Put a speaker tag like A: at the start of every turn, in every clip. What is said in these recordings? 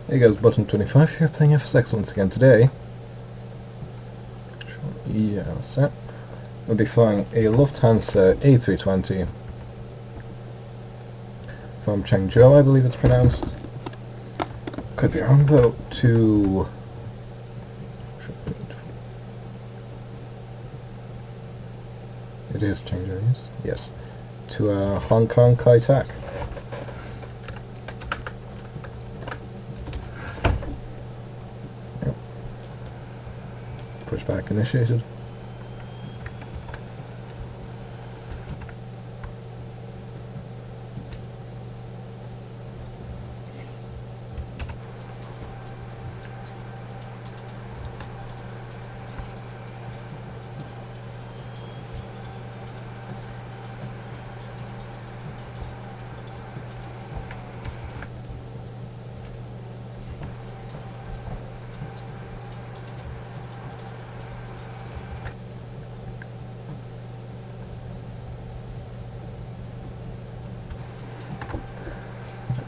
A: Hey guys, Button 25 here, playing FSX once again today. Yeah, set. We'll be flying a Lufthansa A320 from Zhengzhou, I believe it's pronounced. Could be wrong though, to... It is Zhengzhou, yes. To Hong Kong Kai Tak. Yep. Pushback initiated.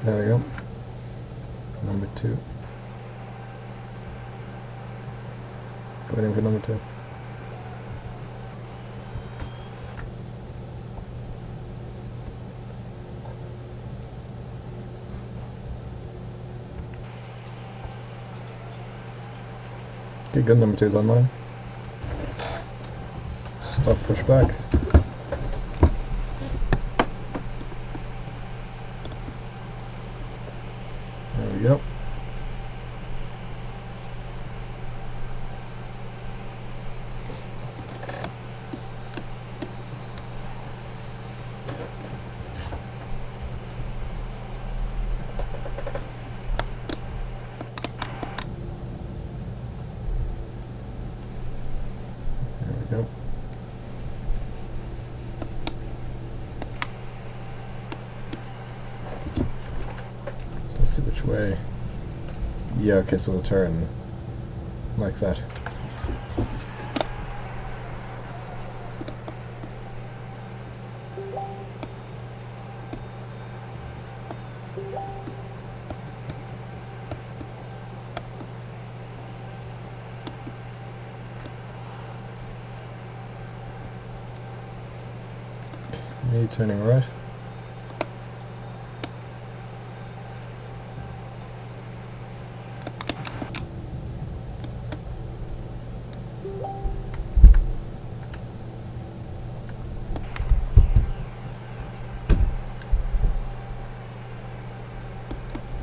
A: There we go. Number 2. Going in for number 2. Okay, good, number 2's online. Stop, push back. There we go. Yep. Let's see which way. Yeah, okay, so we'll turn like that. Me turning right.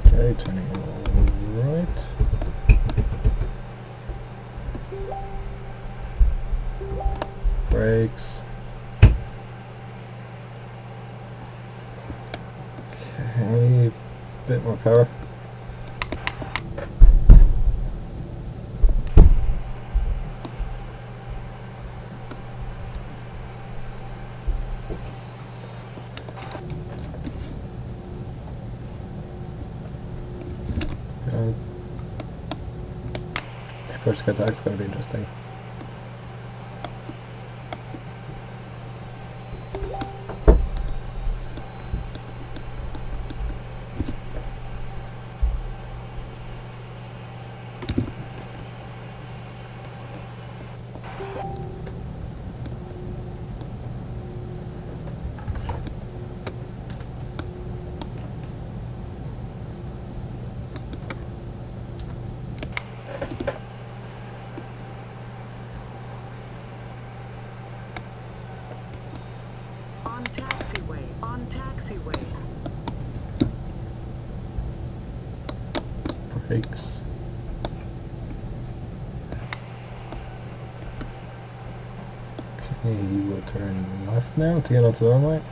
A: Okay, turning right. Brakes. Okay, bit more power. Approach to attack is going to be interesting.
B: On taxiway.
A: Brakes. Okay, you will turn left now to get onto the runway.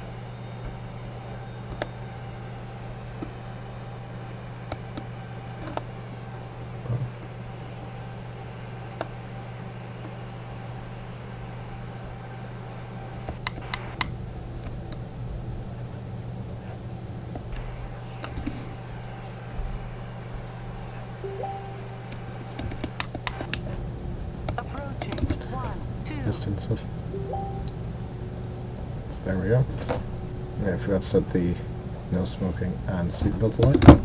B: Approaching 1, 2.
A: Distance of. So there we go. Yeah, I forgot to set the no smoking and seatbelt light.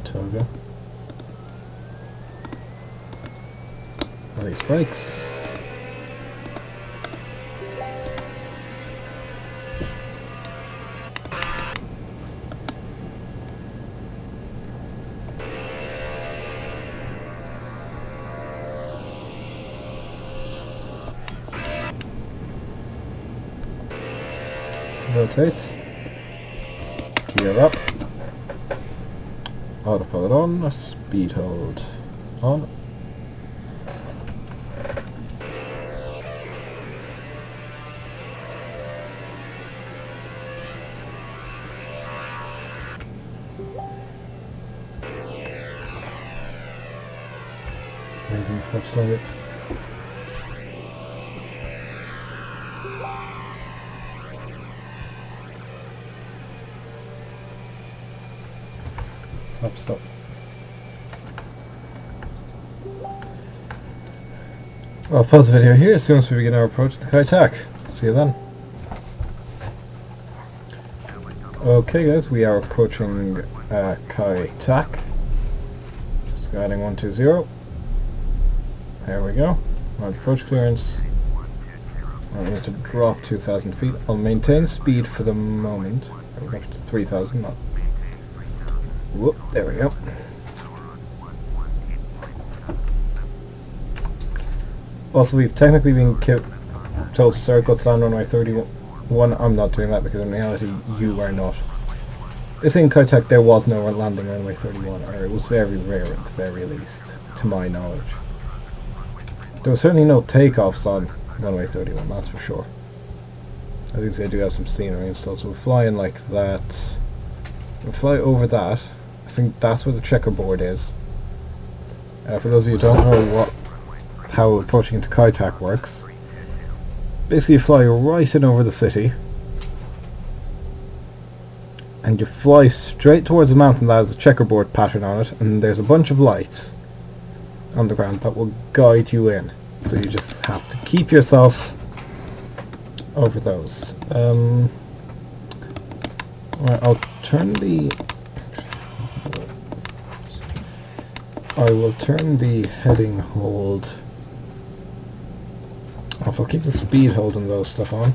A: Toga. Release brakes. Rotate. Gear up. Autopilot on. Speed hold on. Raising the flip side. Stop. I'll pause the video here as soon as we begin our approach to Kai Tak. See you then. Okay guys, we are approaching Kai Tak. Skying 120. There we go. On approach clearance. I need to drop 2,000 feet. I'll maintain speed for the moment. We're up to 3,000, not. Whoop, there we go. Also, we've technically been told to circle to land runway 31. I'm not doing that because in reality you are not. This in Kai Tak there was no landing runway 31, or it was very rare at the very least, to my knowledge. There was certainly no takeoffs on runway 31, that's for sure. I think they do have some scenery and stuff, so we'll fly in like that. We'll fly over that. I think that's where the checkerboard is. For those of you who don't know how approaching into Kai Tak works, basically you fly right in over the city and you fly straight towards a mountain that has a checkerboard pattern on it, and there's a bunch of lights on the ground that will guide you in, so you just have to keep yourself over those. Right, I'll turn the I will turn the heading hold off. I'll keep the speed hold and those stuff on.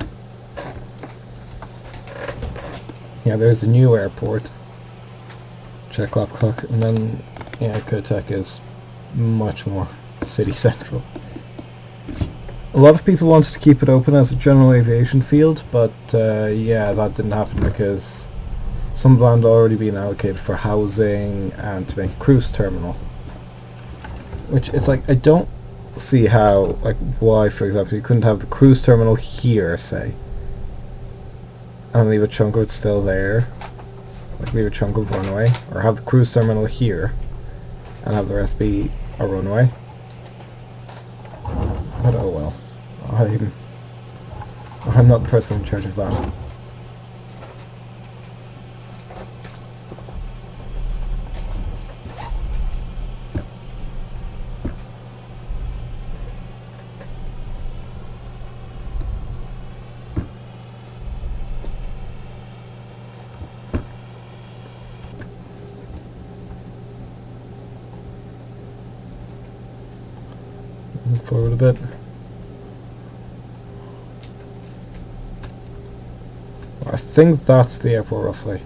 A: Yeah, there's the new airport. Check Clock, and then yeah, Kai Tak is much more city central. A lot of people wanted to keep it open as a general aviation field, but yeah, that didn't happen because some land had already been allocated for housing and to make a cruise terminal. Which, it's like, I don't see how, like, why, for example, you couldn't have the cruise terminal here, say, and leave a chunk of it still there, like leave a chunk of runway, or have the cruise terminal here, and have the rest be a runway. But oh well, I'm not the person in charge of that. Forward a bit. I think that's the airport roughly.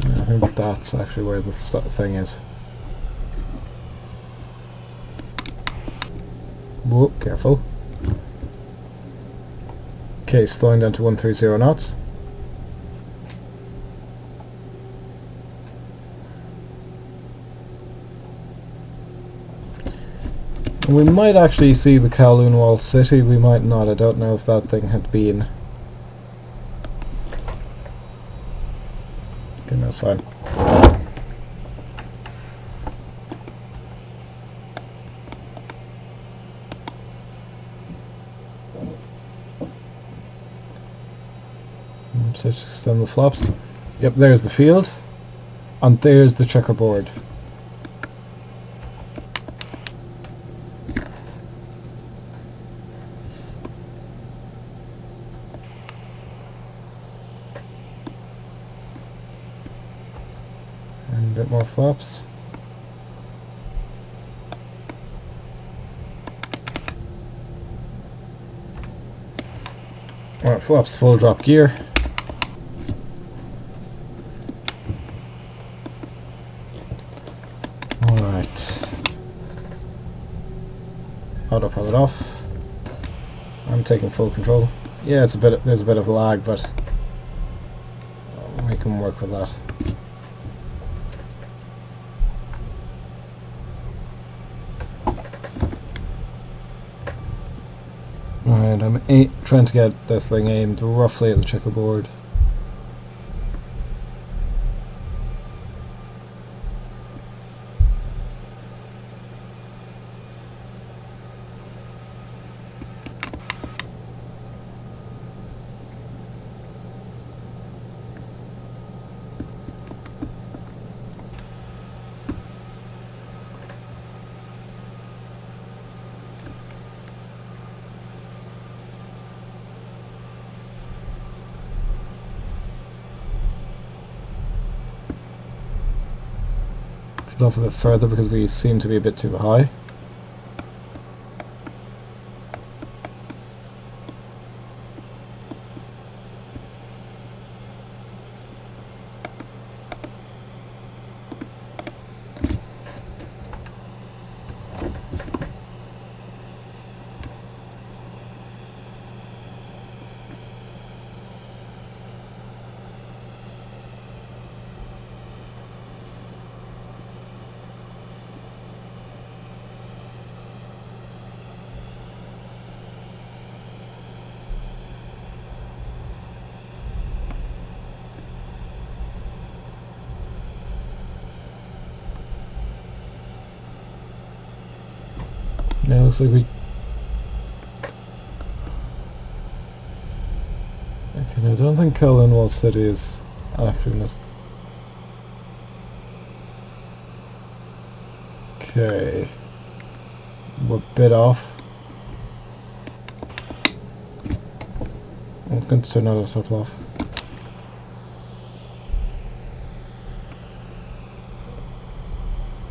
A: I think that's actually where the thing is. Whoa, careful. Okay, slowing down to 130 knots. We might actually see the Kowloon Wall City, we might not. I don't know if that thing had been... Okay, that's fine. So just extend the flaps. Yep, there's the field. And there's the checkerboard. And a bit more flaps. Alright, flaps, full drop gear. Alright. Autopilot off. I'm taking full control. Yeah, it's a bit. There's a bit of lag, but we can work with that. Alright, I'm trying to get this thing aimed roughly at the checkerboard. Off a bit further because we seem to be a bit too high. Yeah, looks like we... Okay, I don't think Kowloon Wall City is after this. Okay. We're a bit off. I'm going to turn auto throttle off.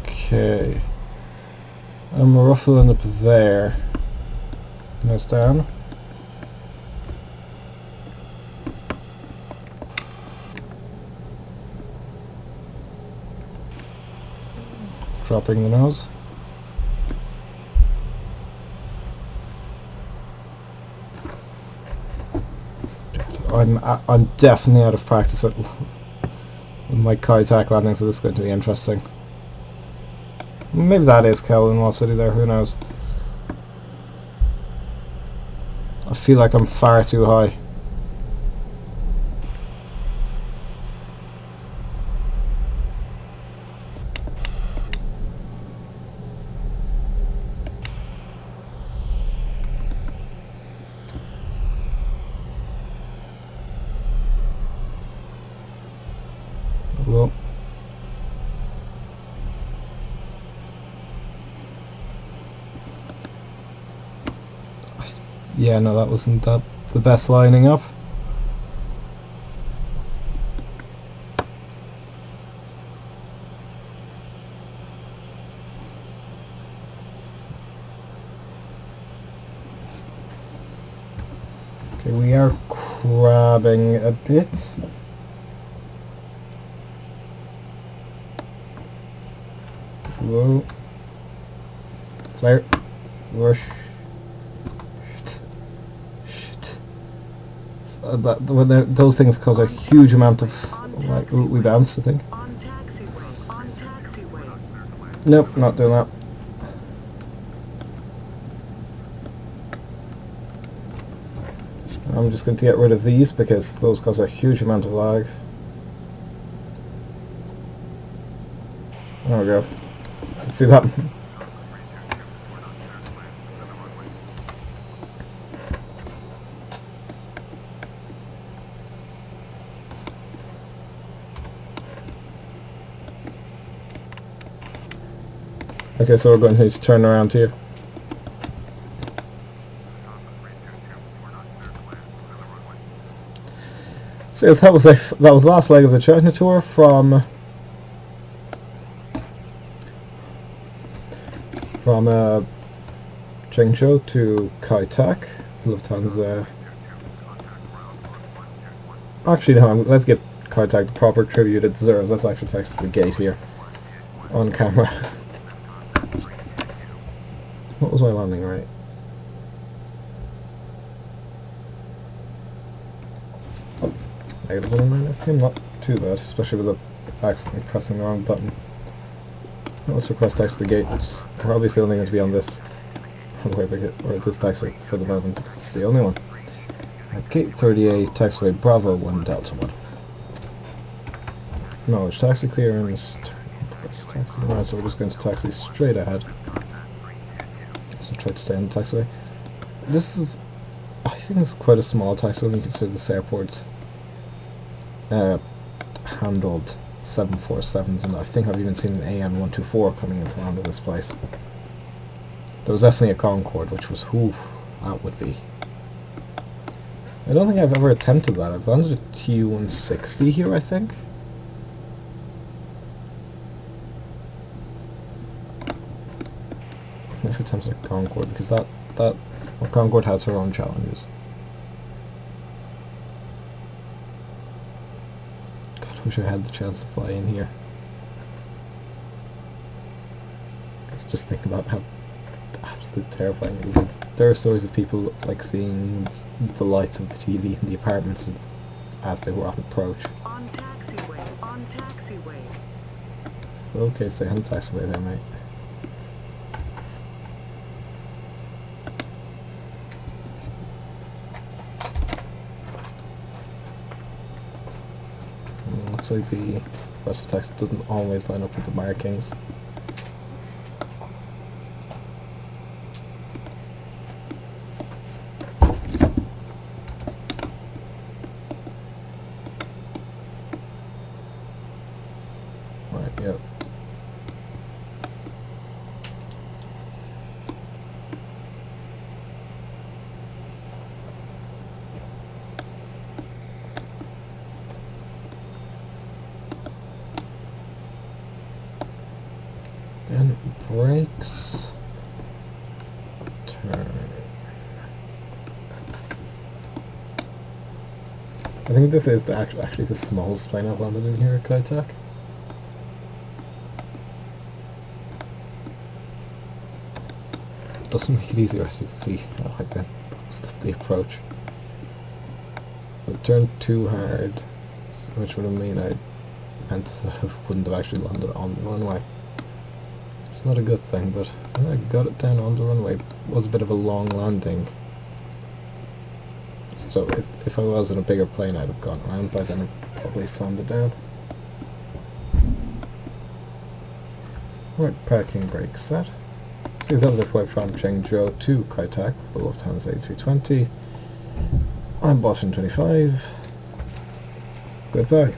A: Okay. And we're roughly end up there. Nose down. Dropping the nose. I'm definitely out of practice at my kite attack landing, so this is going to be interesting. Maybe that is Kowloon Wall City there, who knows. I feel like I'm far too high. Well, yeah, no, that wasn't the best lining up. Okay, we are crabbing a bit. Whoa. Flare. Rush. Shit. Those things cause a huge amount of... Like, ooh, we bounced, I think.
B: On taxiway. On taxiway.
A: Nope, not doing that. I'm just going to get rid of these because those cause a huge amount of lag. There we go. See that? Okay, so we're going to need to turn around here. So yes, that was the last leg of the China tour from Zhengzhou to Kai Tak, Lufthansa. Actually, no, let's give Kai Tak the proper tribute it deserves. Let's actually text the gate here on camera. What was my landing right? -109. Not too bad, especially with accidentally pressing the wrong button. Let's request taxi to the gate. We're obviously only going to be on this runway, or this taxi for the moment because it's the only one. At gate 38, taxiway Bravo 1 Delta 1. Acknowledge taxi clearance. Taxi. Right, so we're just going to taxi straight ahead. So try to stay on the taxiway. This is, I think it's quite a small taxiway when you consider this airport's handled 747s, and I think I've even seen an AN124 coming into land of this place. There was definitely a Concorde, which was, whew, that would be. I don't think I've ever attempted that. I've landed a Tu-160 here, I think. If it attempts a Concorde, because well, Concorde has her own challenges. God, I wish I had the chance to fly in here. Let's just think about how absolutely terrifying it is. Like, there are stories of people like seeing the lights of the TV in the apartments as they were on approach.
B: On taxiway. On taxiway.
A: Okay, stay on the taxiway there, mate. Looks like the rest of taxi doesn't always line up with the markings. Right, yep. And brakes. Turn. I think this is actually the smallest plane I've landed in here at Kai Tak. Doesn't make it easier, as you can see. I can stop the approach. So it turned too hard, which would mean I wouldn't have actually landed on the runway. It's not a good thing, but I got it down on the runway. It was a bit of a long landing. So if I was in a bigger plane, I'd have gone around by then and probably slammed it down. Right, parking brake set. So that was a flight from Zhengzhou to Kai Tak, the Lufthansa A320. I'm Boston 25. Goodbye.